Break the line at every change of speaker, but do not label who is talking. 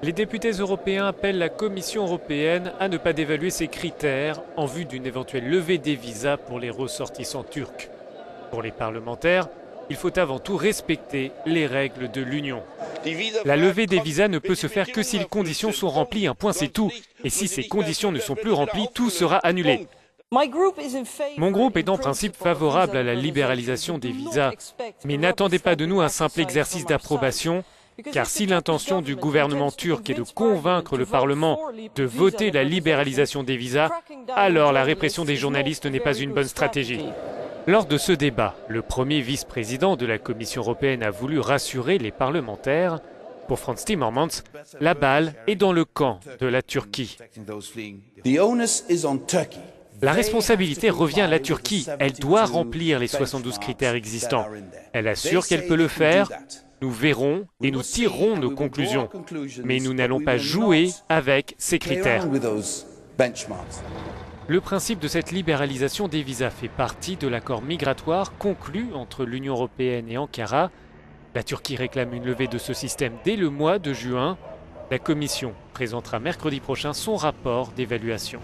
Les députés européens appellent la Commission européenne à ne pas dévaluer ces critères en vue d'une éventuelle levée des visas pour les ressortissants turcs. Pour les parlementaires, il faut avant tout respecter les règles de l'Union. La levée des visas ne peut se faire que si les conditions sont remplies, un point c'est tout. Et si ces conditions ne sont plus remplies, tout sera annulé. Mon groupe est en principe favorable à la libéralisation des visas, mais n'attendez pas de nous un simple exercice d'approbation, car si l'intention du gouvernement turc est de convaincre le Parlement de voter la libéralisation des visas, alors la répression des journalistes n'est pas une bonne stratégie. Lors de ce débat, le premier vice-président de la Commission européenne a voulu rassurer les parlementaires. Pour Frans Timmermans, la balle est dans le camp de la Turquie. La responsabilité revient à la Turquie. Elle doit remplir les 72 critères existants. Elle assure qu'elle peut le faire. Nous verrons et nous tirerons nos conclusions. Mais nous n'allons pas jouer avec ces critères. Le principe de cette libéralisation des visas fait partie de l'accord migratoire conclu entre l'Union européenne et Ankara. La Turquie réclame une levée de ce système dès le mois de juin. La Commission présentera mercredi prochain son rapport d'évaluation.